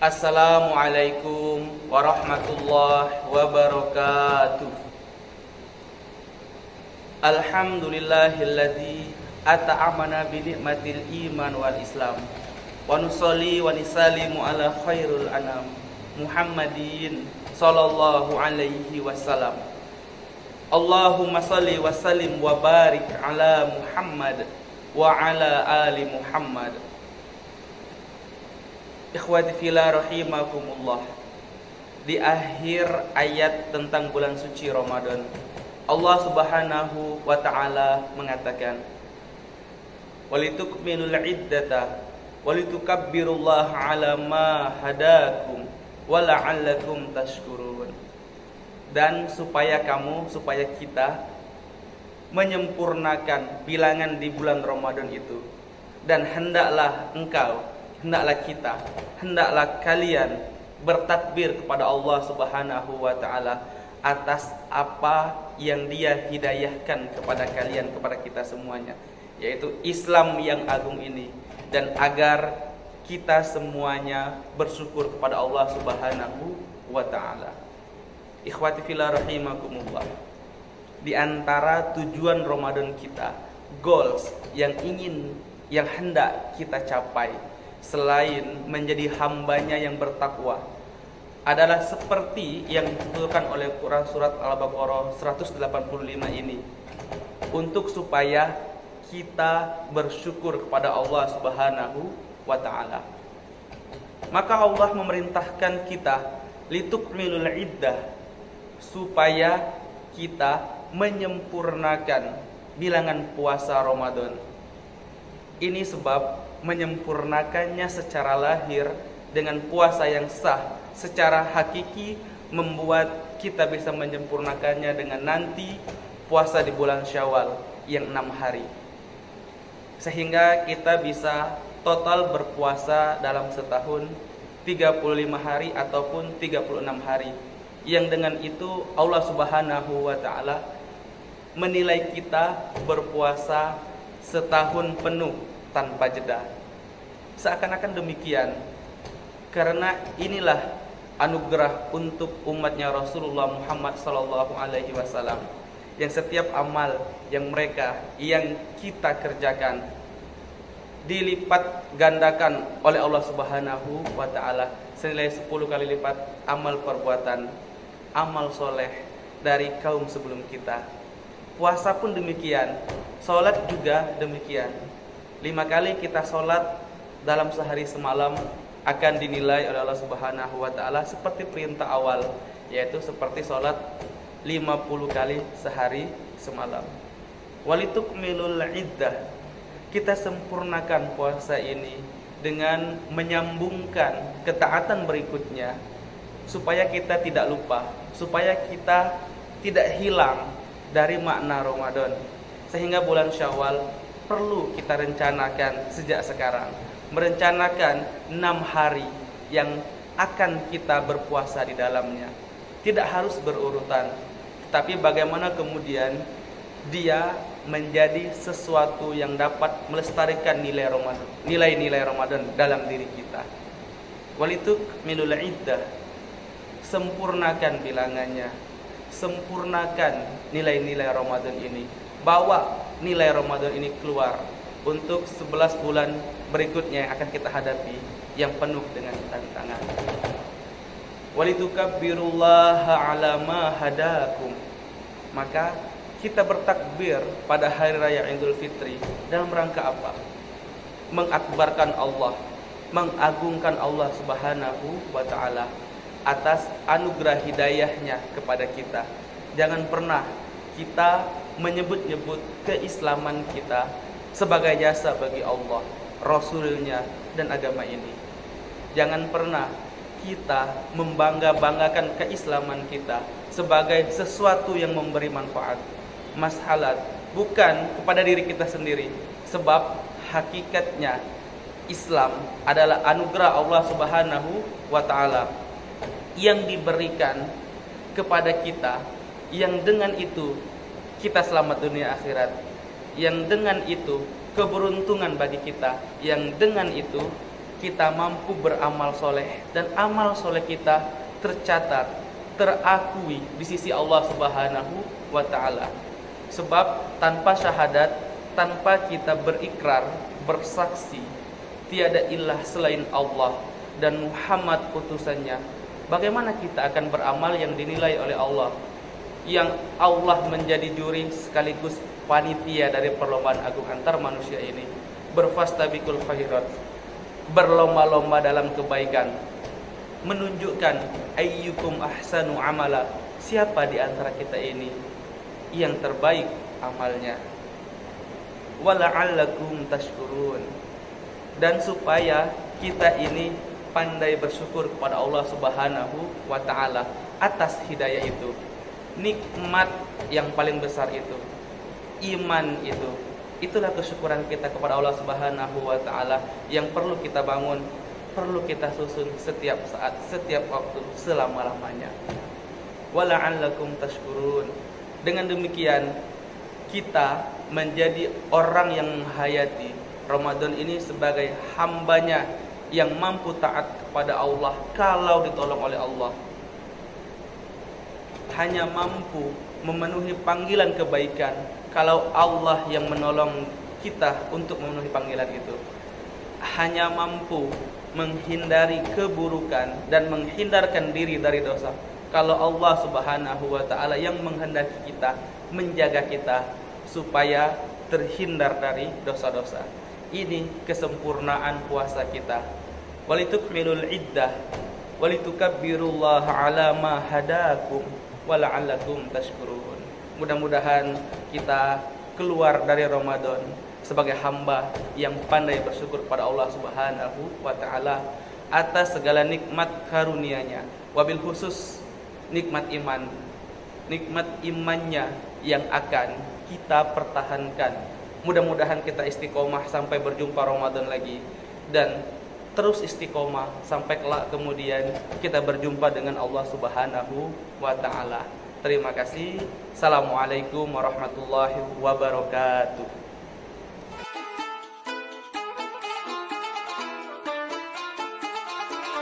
Assalamualaikum warahmatullahi wabarakatuh. Alhamdulillahilladzi at'amana bi ni'matil iman wal islam. Wa nusolli wa nisallimu ala khairul anam Muhammadin sallallahu alaihi wasallam. Allahumma salli wa sallim wa barik ala Muhammad wa ala ali Muhammad. Ikhwati fillah rahimakumullah. Di akhir ayat tentang bulan suci Ramadan, Allah Subhanahu wa taala mengatakan, "Walitukmilul iddata walitukabbirullaha 'ala ma hadakum wa la'allakum tashkurun." Dan supaya kita menyempurnakan bilangan di bulan Ramadan itu, dan hendaklah kalian bertakbir kepada Allah Subhanahu wa taala atas apa yang Dia hidayahkan kepada kalian, kepada kita semuanya, yaitu Islam yang agung ini, dan agar kita semuanya bersyukur kepada Allah Subhanahu wa taala. Ikhwati fillah rahimakumullah. Di antara tujuan Ramadan kita, goals yang hendak kita capai selain menjadi hambanya yang bertakwa, adalah seperti yang dituturkan oleh Quran surat Al-Baqarah 185 ini, untuk supaya kita bersyukur kepada Allah Subhanahu wa taala. Maka Allah memerintahkan kita litukmilul iddah, supaya kita menyempurnakan bilangan puasa Ramadan. Ini sebab menyempurnakannya secara lahir dengan puasa yang sah secara hakiki membuat kita bisa menyempurnakannya dengan nanti puasa di bulan Syawal yang 6 hari, sehingga kita bisa total berpuasa dalam setahun 35 hari ataupun 36 hari, yang dengan itu Allah Subhanahu wa taala menilai kita berpuasa setahun penuh tanpa jeda. Seakan-akan demikian, karena inilah anugerah untuk umatnya Rasulullah Muhammad sallallahu alaihi wasallam, yang setiap amal yang kita kerjakan dilipat gandakan oleh Allah Subhanahu wa taala senilai 10 kali lipat amal perbuatan, amal soleh dari kaum sebelum kita. Puasa pun demikian, sholat juga demikian. 5 kali kita sholat dalam sehari semalam akan dinilai oleh Allah Subhanahu wa taala seperti perintah awal, yaitu seperti sholat 50 kali sehari semalam. Walitukmilul iddah, kita sempurnakan puasa ini dengan menyambungkan ketaatan berikutnya, supaya kita tidak lupa, supaya kita tidak hilang dari makna Ramadan. Sehingga bulan Syawal perlu kita rencanakan sejak sekarang, merencanakan 6 hari yang akan kita berpuasa di dalamnya. Tidak harus berurutan, tapi bagaimana kemudian dia menjadi sesuatu yang dapat melestarikan nilai-nilai Ramadan dalam diri kita. Walitukmilul iddah, sempurnakan bilangannya, sempurnakan nilai-nilai Ramadan ini. Bawa nilai Ramadan ini keluar untuk 11 bulan berikutnya yang akan kita hadapi, yang penuh dengan tantangan. Walitukabbirullaha 'ala ma hadakum. Maka kita bertakbir pada hari raya Idul Fitri dalam rangka apa? Mengakbarkan Allah, mengagungkan Allah Subhanahu wa taala atas anugerah hidayahnya kepada kita. Jangan pernah kita menyebut-nyebut keislaman kita sebagai jasa bagi Allah, Rasulnya, dan agama ini. Jangan pernah kita membangga-banggakan keislaman kita sebagai sesuatu yang memberi manfaat, maslahat, bukan kepada diri kita sendiri. Sebab hakikatnya Islam adalah anugerah Allah Subhanahu wa taala yang diberikan kepada kita, yang dengan itu kita selamat dunia akhirat, yang dengan itu keberuntungan bagi kita, yang dengan itu kita mampu beramal soleh dan amal soleh kita tercatat, terakui di sisi Allah Subhanahu wa Ta'ala. Sebab tanpa syahadat, tanpa kita berikrar, bersaksi tiada ilah selain Allah dan Muhammad utusannya, bagaimana kita akan beramal yang dinilai oleh Allah, yang Allah menjadi juri sekaligus panitia dari perlombaan agung antar manusia ini? Berfastabiqul khairat, berlomba-lomba dalam kebaikan, menunjukkan ayyukum ahsanu amala, siapa di antara kita ini yang terbaik amalnya. Wala'allakum tashkurun, dan supaya kita ini pandai bersyukur kepada Allah Subhanahu wa Ta'ala atas hidayah itu, nikmat yang paling besar itu, iman itu. Itulah kesyukuran kita kepada Allah Subhanahu wa Ta'ala yang perlu kita bangun, perlu kita susun setiap saat, setiap waktu, selama-lamanya. Wala'allakum tashkurun. Dengan demikian kita menjadi orang yang menghayati Ramadan ini sebagai hambanya yang mampu taat kepada Allah kalau ditolong oleh Allah, hanya mampu memenuhi panggilan kebaikan kalau Allah yang menolong kita untuk memenuhi panggilan itu, hanya mampu menghindari keburukan dan menghindarkan diri dari dosa kalau Allah Subhanahu wa Ta'ala yang menghendaki kita, menjaga kita supaya terhindar dari dosa-dosa. Ini kesempurnaan puasa kita. Walitukmilul iddah walitukabbirullaha ala ma hadakum wala'allakum tashkurun. Mudah-mudahan kita keluar dari Ramadan sebagai hamba yang pandai bersyukur pada Allah Subhanahu wa Ta'ala atas segala nikmat karunia-Nya, wabil khusus nikmat iman, nikmat imannya yang akan kita pertahankan. Mudah-mudahan kita istiqomah sampai berjumpa Ramadan lagi, dan terus istiqomah sampai kelak kemudian kita berjumpa dengan Allah Subhanahu wa Ta'ala. Terima kasih. Assalamualaikum warahmatullahi wabarakatuh.